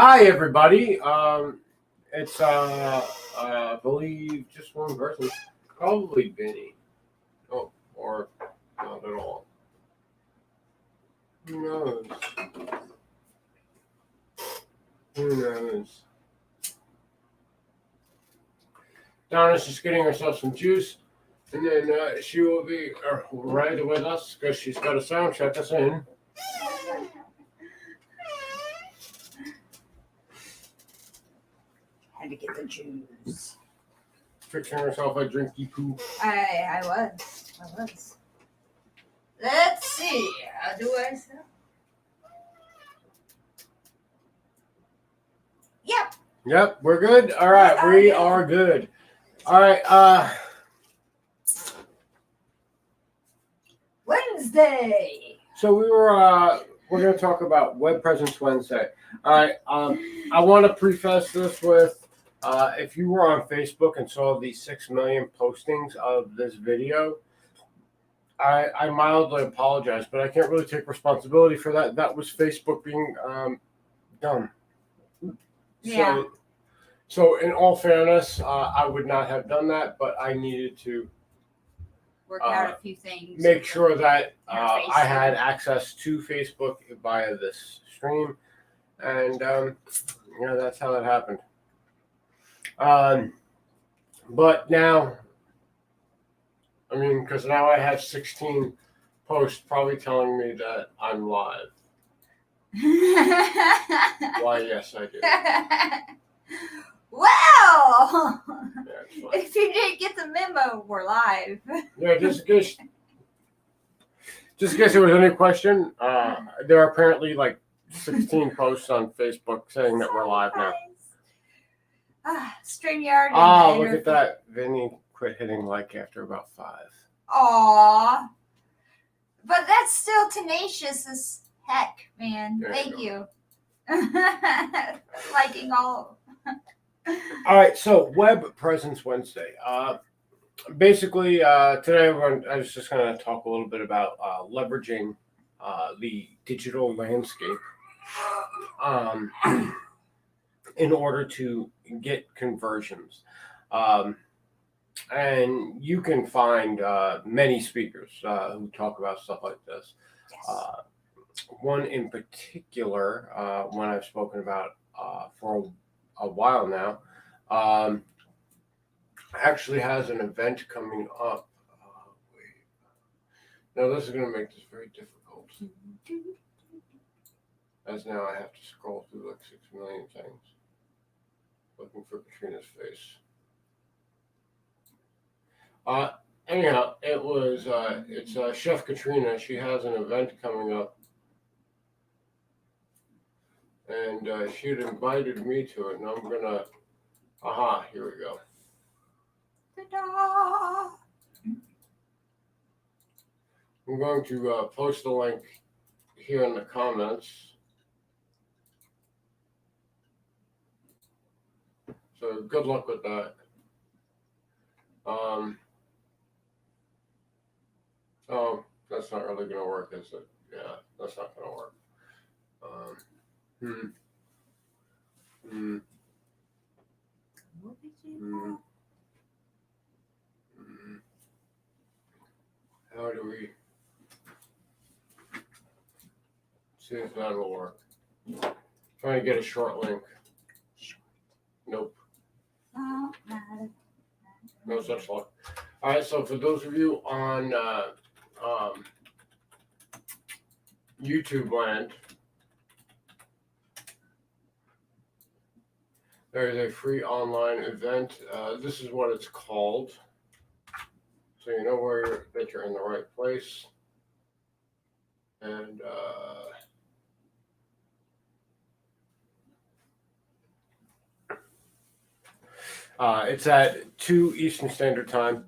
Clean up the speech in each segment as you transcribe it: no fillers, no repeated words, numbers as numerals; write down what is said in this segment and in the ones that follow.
Hi, everybody. It's I believe just one person, probably Vinny. Oh, or not at all. Who knows? Who knows? Donna's just getting herself some juice, and then she will be right with us because she's got to sound check us in. Had to get the juice. Fixing herself a drinky poo. I was. Let's see. How do I sound? Yep. Yep, we're good. All right, we are good. All right. Wednesday. So we're going to talk about Web Presence Wednesday. All right. I want to preface this with if you were on Facebook and saw the 6 million postings of this video, I mildly apologize, but I can't really take responsibility for that. That was Facebook being dumb. Yeah. So in all fairness, I would not have done that, but I needed to Work out a few things. make sure that I Facebook. had access to Facebook via this stream, and that's how that happened. But now, I mean, because now I have 16 posts probably telling me that I'm live. Why, yes, I do. Well, Yeah, it's fine. if you didn't get the memo, we're live. Yeah, just in case there was any question, there are apparently like 16 posts on Facebook saying that we're live now. StreamYard. Oh, look at that. Vinny quit hitting like after about 5. Aw. But that's still tenacious as heck, man. There Thank you you. Liking all. All right, so Web Presence Wednesday. Basically, today I was just going to talk a little bit about leveraging the digital landscape in order to get conversions. And you can find many speakers who talk about stuff like this. Yes. One in particular, one I've spoken about for a while now, actually has an event coming up. Now this is going to make this very difficult, as now I have to scroll through like 6 million things looking for Katrina's face. Anyhow, it's Chef Katrina. She has an event coming up, and she had invited me to it, and I'm gonna. Here we go. Ta-da! I'm going to post the link here in the comments. So good luck with that. Oh, that's not really going to work, is it? Yeah, that's not going to work. How do we see if that'll work? Trying to get a short link. Nope. No such luck. All right, so for those of you on YouTube land, there is a free online event. This is what it's called, so you know that you're in the right place. And it's at 2 Eastern Standard Time.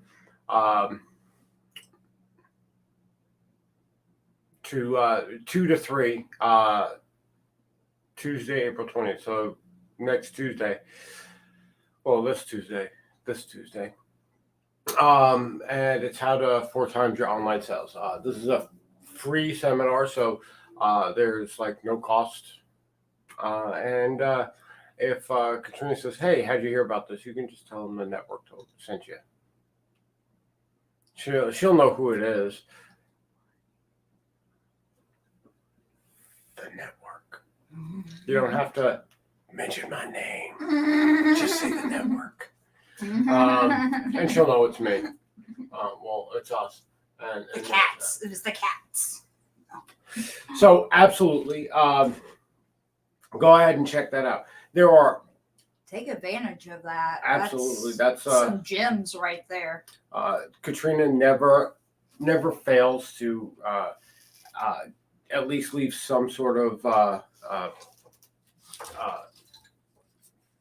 2 to 3, Tuesday, April 20th. So next Tuesday. Well, this Tuesday. And it's how to 4 times your online sales. This is a free seminar, so there's like no cost And if Katrina says, "Hey, how'd you hear about this?" You can just tell them the network sent you. She'll know who it is. The network. You don't have to mention my name. Just say the network. And she'll know it's me. Well, it's us. And The cats. It was the cats. So absolutely, go ahead and check that out. There are Take advantage of that. absolutely that's some gems right there. Katrina never fails to at least leave some sort of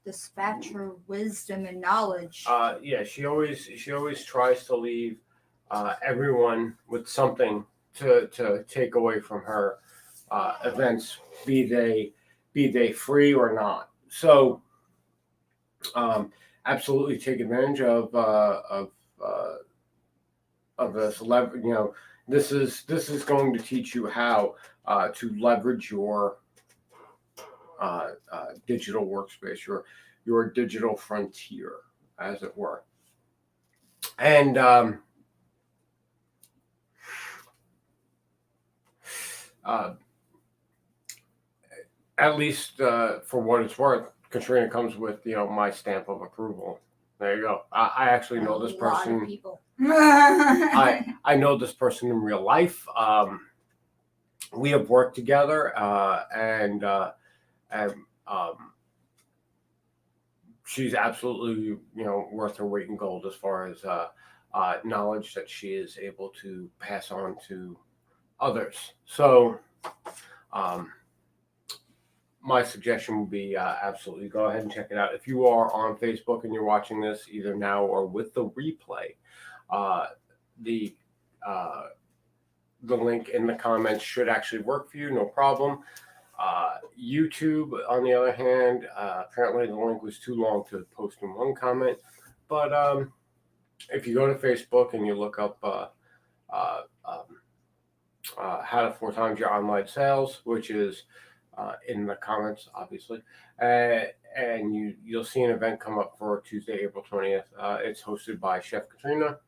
Dispatch her wisdom and knowledge. yeah, she always tries to leave everyone with something to take away from her events, be they free or not. So absolutely take advantage of this. This is going to teach you how to leverage your digital workspace, your digital frontier, as it were. And at least for what it's worth, Katrina comes with my stamp of approval. There you go. I actually know this person. A lot of people. I know this person in real life. We have worked together, and she's absolutely worth her weight in gold as far as knowledge that she is able to pass on to others. So my suggestion would be absolutely go ahead and check it out. If you are on Facebook and you're watching this either now or with the replay, the link in the comments should actually work for you, no problem. YouTube, on the other hand, apparently the link was too long to post in one comment. But if you go to Facebook and you look up how to 4 times your online sales, which is in the comments, obviously, and you'll see an event come up for Tuesday, April 20th. It's hosted by Chef Katrina,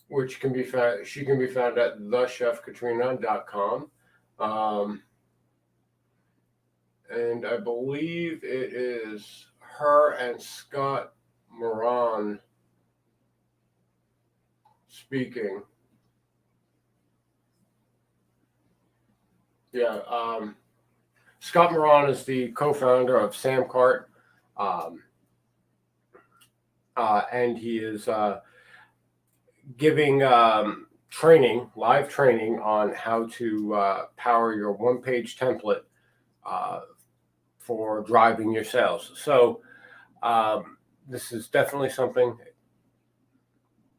which can be found. She can be found at thechefkatrina.com. And I believe it is her and Scott Moran speaking. Yeah, Scott Moran is the co-founder of Samcart, and he is giving live training on how to power your one-page template for driving your sales. So this is definitely something.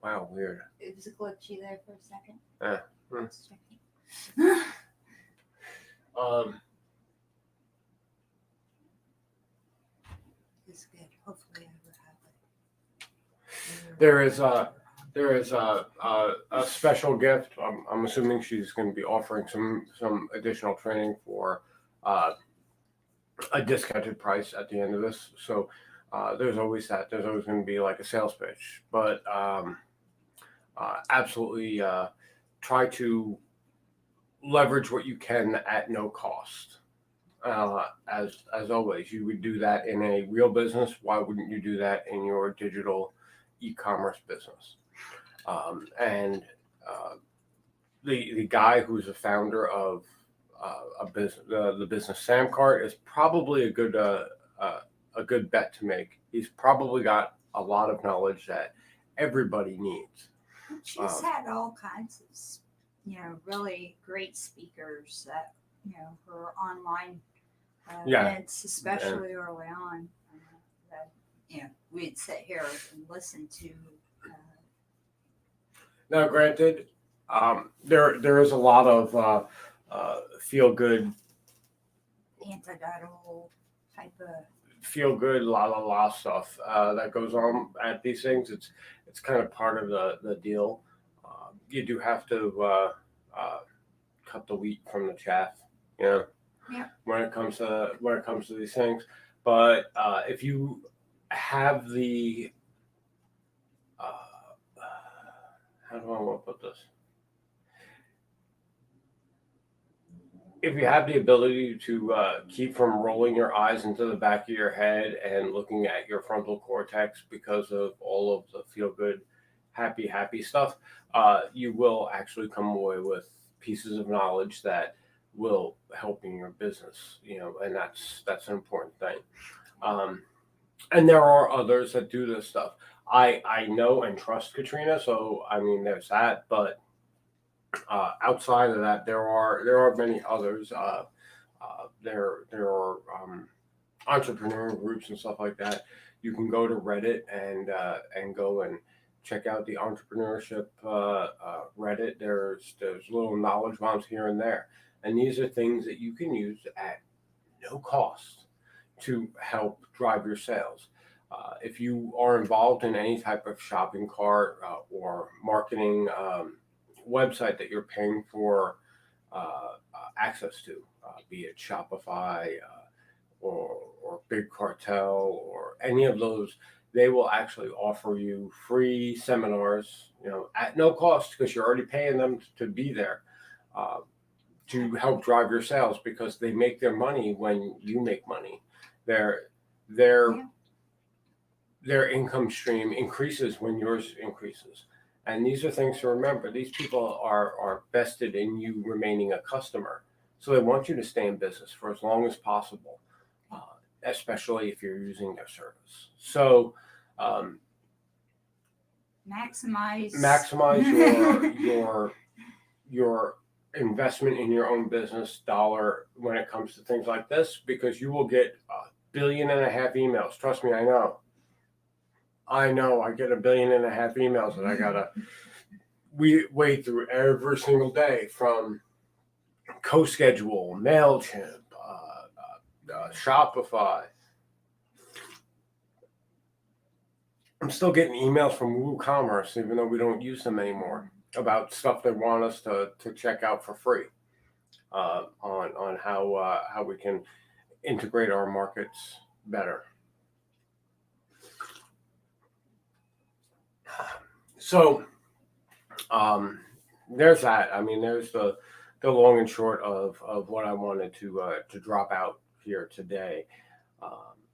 Wow, weird. It was glitchy there for a second. It's good. Hopefully, I will have it. There is a special gift. I'm assuming she's going to be offering some additional training for a discounted price at the end of this. So there's always that. There's always going to be like a sales pitch, but absolutely try to leverage what you can at no cost. As always, you would do that in a real business. Why wouldn't you do that in your digital e-commerce business? And the guy who's the founder of the business Samcart is probably a good bet to make. He's probably got a lot of knowledge that everybody needs. She's had all kinds of, really great speakers that, for online events, especially early on, that, we'd sit here and listen to. Now, granted, there is a lot of feel good, Antidotal type of feel good, la stuff that goes on at these things. It's kind of part of the deal. You do have to cut the wheat from the chaff. when it comes to these things. But if you have the how do I want to put this? If you have the ability to keep from rolling your eyes into the back of your head and looking at your frontal cortex because of all of the feel good, happy stuff, you will actually come away with pieces of knowledge that will help in your business. And that's an important thing. And there are others that do this stuff. I know and trust Katrina, so I mean there's that, but outside of that, there are many others. There are entrepreneur groups and stuff like that. You can go to Reddit and go and check out the entrepreneurship Reddit. There's little knowledge bombs here and there, and these are things that you can use at no cost to help drive your sales. If you are involved in any type of shopping cart or marketing website that you're paying for access to, be it Shopify or Big Cartel or any of those, they will actually offer you free seminars, at no cost because you're already paying them to be there to help drive your sales because they make their money when you make money. Their income stream increases when yours increases. And these are things to remember. These people are vested in you remaining a customer. So they want you to stay in business for as long as possible, especially if you're using their service. So maximize your investment in your own business dollar when it comes to things like this, because you will get 1.5 billion emails. Trust me, I know. I get 1.5 billion emails that I gotta wade through every single day from CoSchedule, MailChimp, Shopify. I'm still getting emails from WooCommerce, even though we don't use them anymore, about stuff they want us to check out for free on how we can integrate our markets better. So there's that. I mean, there's the long and short of what I wanted to drop out here today.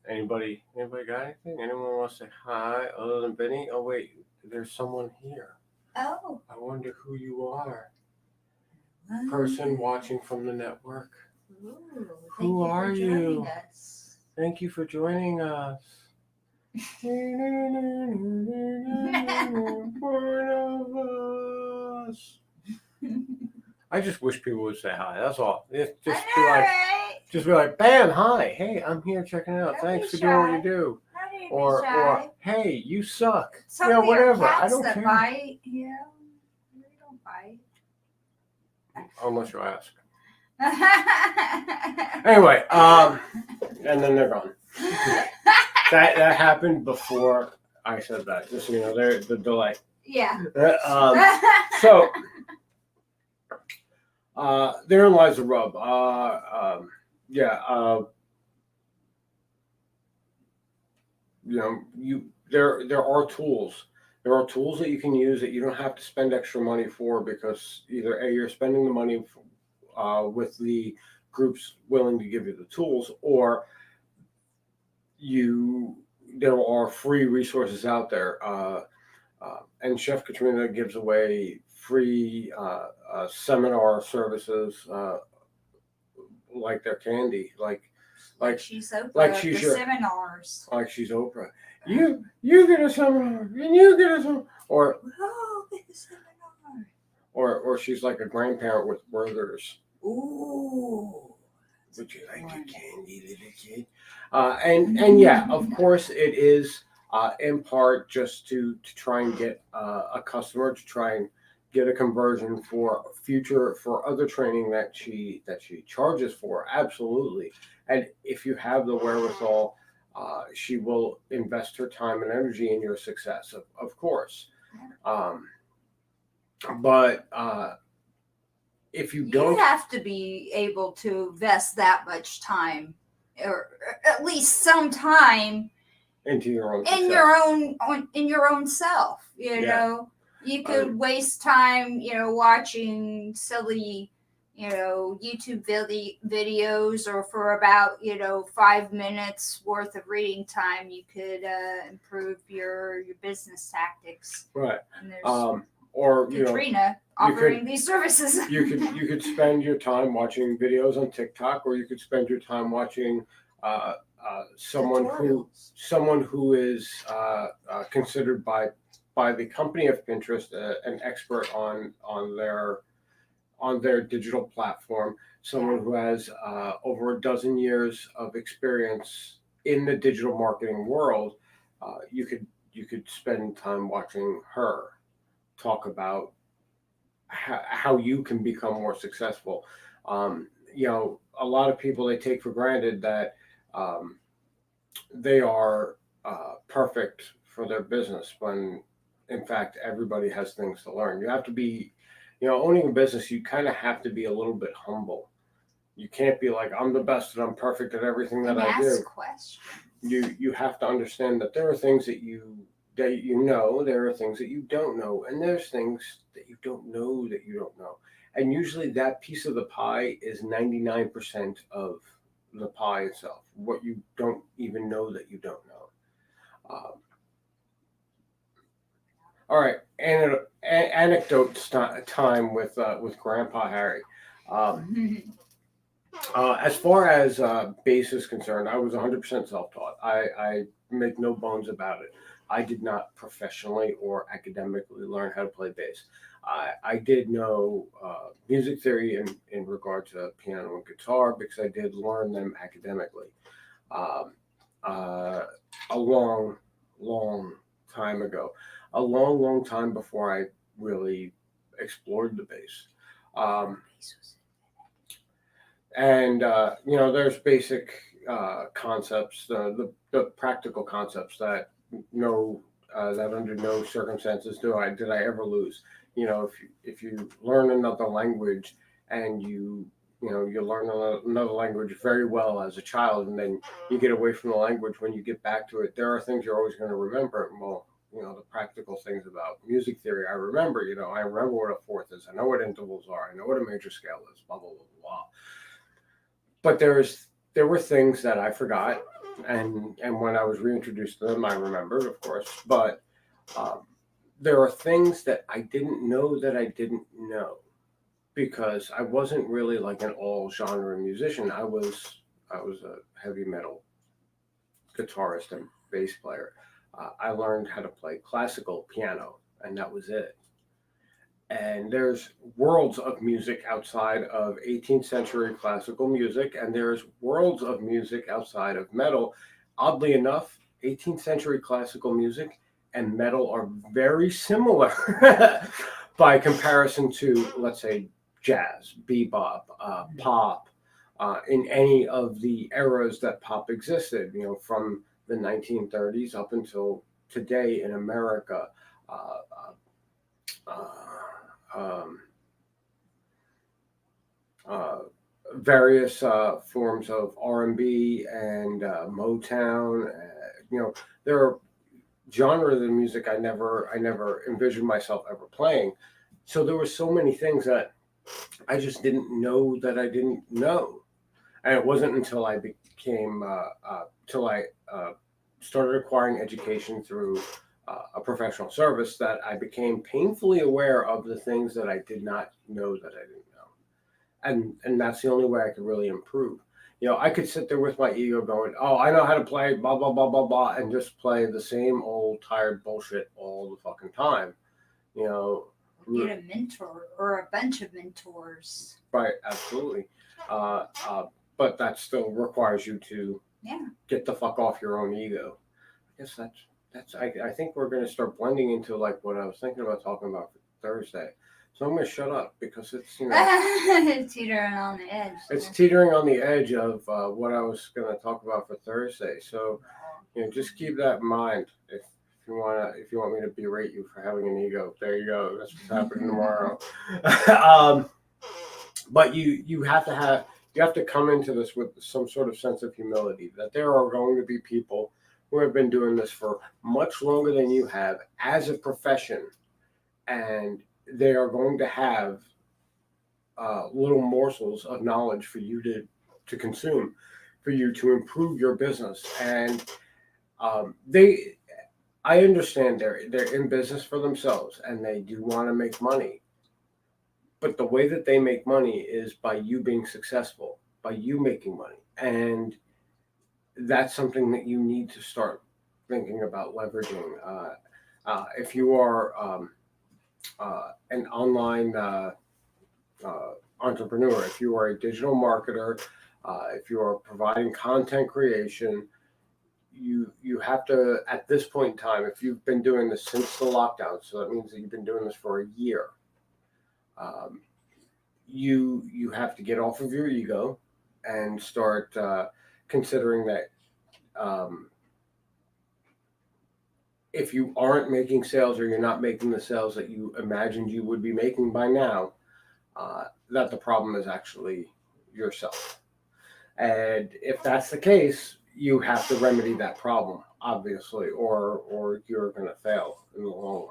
Anybody got anything? Anyone want to say hi other than Benny? Oh wait, there's someone here. Oh. I wonder who you are. Person watching from the network. Ooh, who are you? Us. Thank you for joining us. One of us. I just wish people would say hi. That's all. Just be like, bam, hi, hey, I'm here checking it out. Don't Thanks be for doing what shy. you do. Don't Or hey, you suck. Some of whatever. Cats I don't that care. Bite, they don't bite. Unless you ask. Anyway, and then they're gone. that happened before I said that. Just so you know, there's the delay. Yeah. So therein lies the rub. There are tools. There are tools that you can use that you don't have to spend extra money for, because either A, you're spending the money with the groups willing to give you the tools, or there are free resources out there. And Chef Katrina gives away free seminar services like their candy, like she's Oprah. like she's your seminars. Like she's Oprah. You get a seminar, and you get a seminar, or get a seminar. Or she's like a grandparent with Werther's. Ooh. Would you like a candy, little kid? And yeah, of course it is in part just to try and get a customer, to try and get a conversion for other training that she charges for. Absolutely. And if you have the wherewithal, she will invest her time and energy in your success, of course. But if you You don't have to be able to invest that much time, or at least some time into your own in success. your own self. You Yeah. know, you could waste time, watching silly, YouTube videos, or for about 5 minutes worth of reading time, you could improve your business tactics. Right. And there's Or Katrina offering these services. you could spend your time watching videos on TikTok, or you could spend your time watching someone who is considered by the company of Pinterest an expert on their digital platform. Someone who has over a dozen years of experience in the digital marketing world. You could spend time watching her talk about how you can become more successful. A lot of people, they take for granted that they are perfect for their business, when in fact everybody has things to learn. You have to be, owning a business, you kind of have to be a little bit humble. You can't be like, I'm the best and I'm perfect at everything that I do. Ask questions. You have to understand that there are things that you know, there are things that you don't know, and there's things that you don't know that you don't know. And usually that piece of the pie is 99% of the pie itself, what you don't even know that you don't know. All right, anecdote time with Grandpa Harry. As far as bass is concerned, I was 100% self-taught. I make no bones about it. I did not professionally or academically learn how to play bass. I did know music theory in regard to piano and guitar, because I did learn them academically. A long, long time ago. A long, long time before I really explored the bass. And there's basic concepts, the practical concepts that that under no circumstances did I ever lose. If you learn another language, and you learn another language very well as a child, and then you get away from the language, when you get back to it, there are things you're always going to remember. Well, the practical things about music theory, I remember. I remember what a fourth is. I know what intervals are. I know what a major scale is. Blah blah blah blah. But there were things that I forgot, and when I was reintroduced to them, I remembered, of course. But there are things that I didn't know that I didn't know, because I wasn't really like an all genre musician. I was a heavy metal guitarist and bass player. I learned how to play classical piano, and that was it. And there's worlds of music outside of 18th century classical music, and there's worlds of music outside of metal. Oddly enough, 18th century classical music and metal are very similar by comparison to, let's say, jazz, bebop, pop, in any of the eras that pop existed, from the 1930s up until today in America. Various forms of R&B and Motown. There are genres of music I never envisioned myself ever playing. So there were so many things that I just didn't know that I didn't know. And it wasn't until I started acquiring education through a professional service that I became painfully aware of the things that I did not know that I didn't know. And that's the only way I could really improve. I could sit there with my ego going, oh, I know how to play blah, blah, blah, blah, blah, and just play the same old tired bullshit all the fucking time. Get a mentor or a bunch of mentors. Right, absolutely. But that still requires you to get the fuck off your own ego. I guess I think we're going to start blending into like what I was thinking about talking about for Thursday. So I'm going to shut up, because it's teetering on the edge. It's teetering on the edge of what I was going to talk about for Thursday. So just keep that in mind. If you want me to berate you for having an ego, there you go. That's what's happening tomorrow. But you have to come into this with some sort of sense of humility that there are going to be people who have been doing this for much longer than you have as a profession, and they are going to have little morsels of knowledge for you to consume, for you to improve your business. And I understand they're in business for themselves and they do want to make money. But the way that they make money is by you being successful, by you making money. And that's something that you need to start thinking about leveraging. If you are an online entrepreneur, if you are a digital marketer, if you are providing content creation, you have to, at this point in time, if you've been doing this since the lockdown, so that means that you've been doing this for a year, you have to get off of your ego and start considering that if you aren't making sales, or you're not making the sales that you imagined you would be making by now, that the problem is actually yourself. And if that's the case, you have to remedy that problem, obviously, or you're going to fail in the long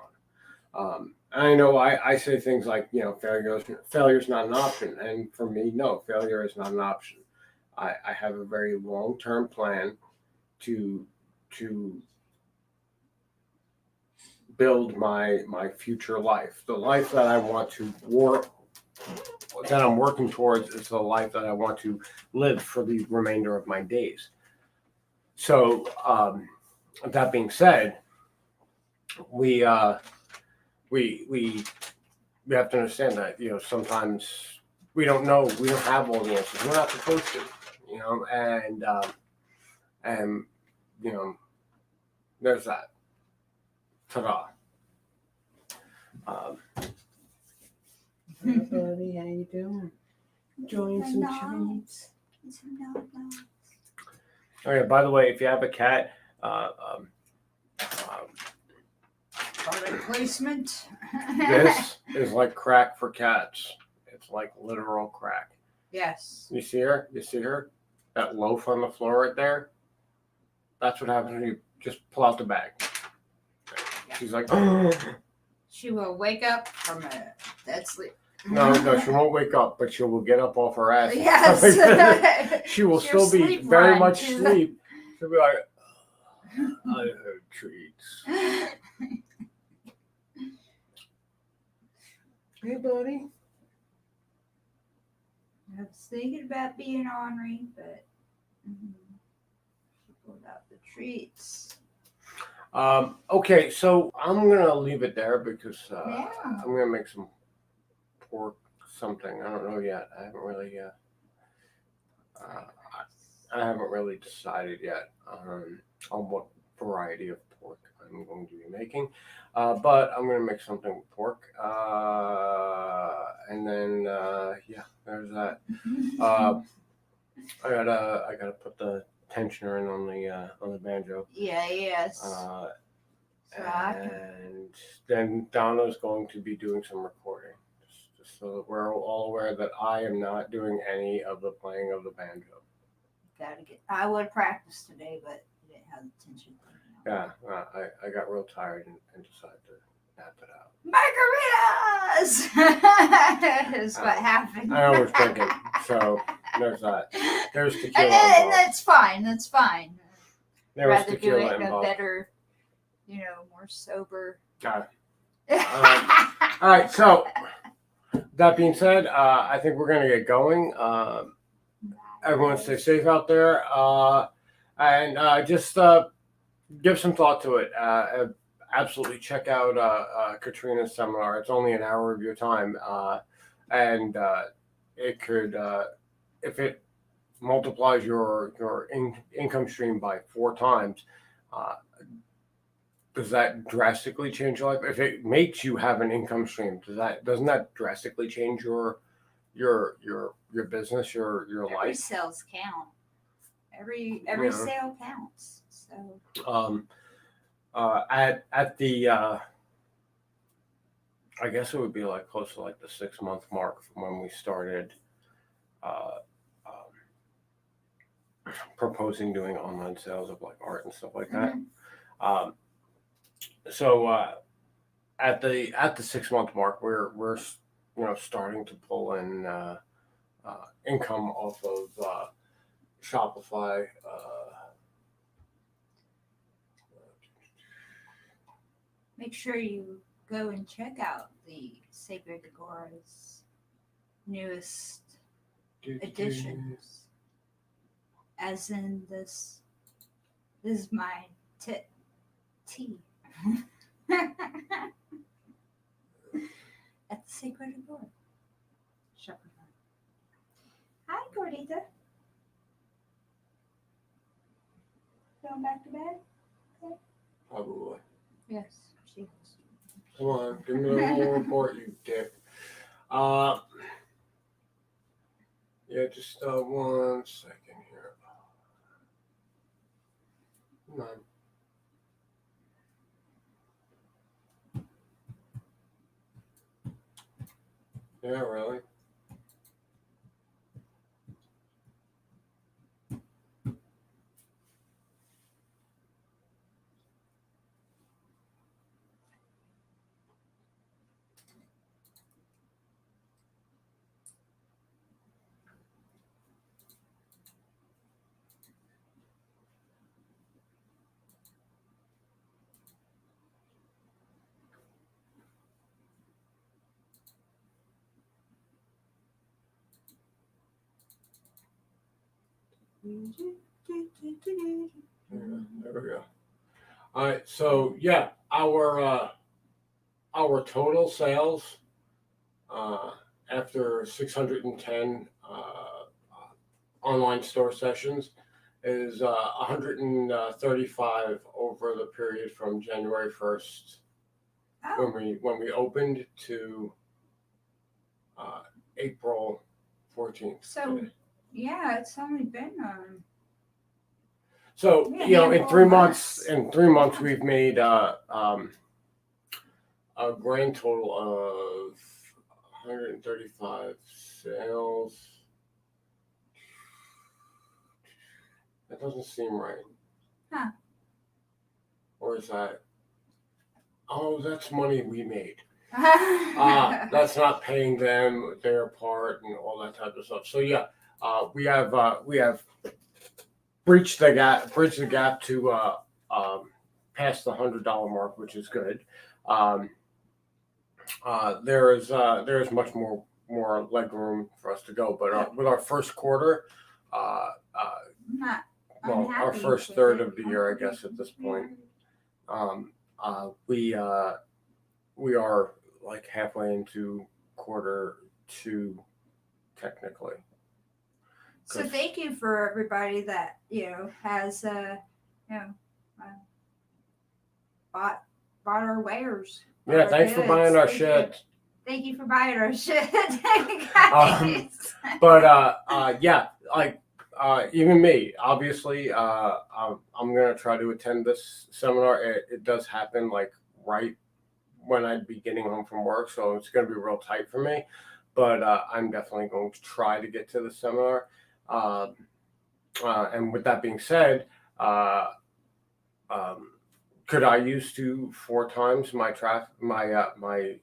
run. I know I say things like, failure's not an option. And for me, no, failure is not an option. I have a very long-term plan to build my future life. The life that I want to that I'm working towards is the life that I want to live for the remainder of my days. So, that being said, we have to understand that, sometimes we don't know, we don't have all the answers. We're not supposed to, and there's that. Ta-da. Hey, buddy, how you doing? Enjoying some treats? Okay, by the way, if you have a cat, Product placement. this is like crack for cats. It's like literal crack. Yes. You see her? That loaf on the floor right there? That's what happens when you just pull out the bag. She's like, She will wake up from a dead sleep. No, she won't wake up, but she will get up off her ass. Yes. She will She'll still be sleep very run much to asleep. She'll be like, I have treats. Hey, buddy. I was thinking about being ornery, but pulled out the treats. Okay, so I'm gonna leave it there because Yeah. I'm gonna make some pork something. I don't know yet. I haven't really decided yet on what variety of pork I'm going to be making. But I'm gonna make something with pork. And then there's that. I gotta put the tensioner in on the banjo. Yes. And then Donna's going to be doing some recording, just so that we're all aware that I am not doing any of the playing of the banjo. I would have practiced today, but I didn't have the tension. Yeah, I got real tired and decided to nap it out. Margaritas is what happened. I was drinking, so there's that. There's tequila and involved. that's fine. That's fine. There was Rather do tequila it in a involved. better, more sober. All right, so that being said, I think we're going to get going. Everyone stay safe out there, and just give some thought to it. Absolutely check out Katrina's seminar. It's only an hour of your time, and it could, if it multiplies your income stream by 4 times, does that drastically change your life? If it makes you have an income stream, doesn't that drastically change your business, your Every life? sales count. Every sale counts. So at the I guess it would be like close to like the 6-month mark from when we started proposing doing online sales of like art and stuff like that. Mhm. So at the 6 month mark, we're starting to pull in income off of Shopify. Make sure you go and check out the Sacred Agora's newest additions. As in this is my tea. At the Sacred Agora. Shopify. Hi, Gordita. Going back to bed? Probably. Yes, she is. Come on, give me a little report, you dick. Yeah, just 1 second here. Come on. Yeah, really? Yeah, there we go. All right, so yeah, our total sales after 610 online store sessions is 135 over the period from January 1st Oh, when we opened to April 14th. so today. yeah, it's only been So Yeah, in handful 3 of months, months. we've made a grand total of 135 sales. That doesn't seem right. Huh. Or is that? Oh, that's money we made. That's That's not paying them their part and all that type of stuff. So yeah, we have bridged the gap to past the $100 mark, which is good. There is much more leg room for us to go, but with our first quarter, not well, our unhappy first with third it. of the year, I guess, at this point, we are like halfway into quarter two, technically. So thank you for everybody that has bought our wares. Yeah, thanks for buying our shit. Thank you for buying our shit, guys. But yeah, like even me, obviously, I'm gonna try to attend this seminar. It does happen like right when I'd be getting home from work, so it's gonna be real tight for me. But I'm definitely going to try to get to the seminar. And with that being said, could I use 4 times my my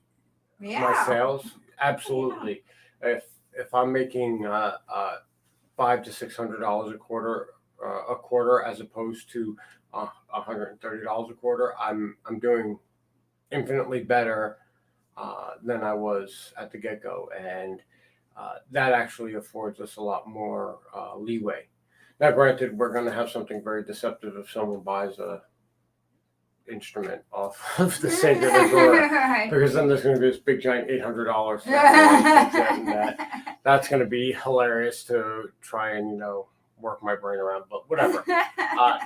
sales? Absolutely. If I'm making $500 to $600 a quarter as opposed to $130 a quarter, I'm doing infinitely better than I was at the get go, and that actually affords us a lot more leeway. Now, granted, we're going to have something very deceptive if someone buys a instrument off of the Sacred Agora, because then there's going to be this big giant $800 that's going to be hilarious to try and work my brain around, but whatever.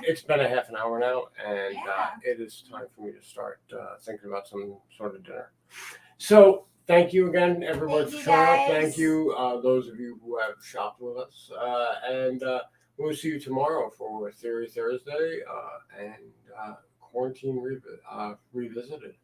It's been a half an hour now, and it is time for me to start thinking about some sort of dinner. So thank you again, everyone, for showing up. Thank you, those of you who have shopped with us, and we'll see you tomorrow for Theory Thursday and Quarantine Revisited.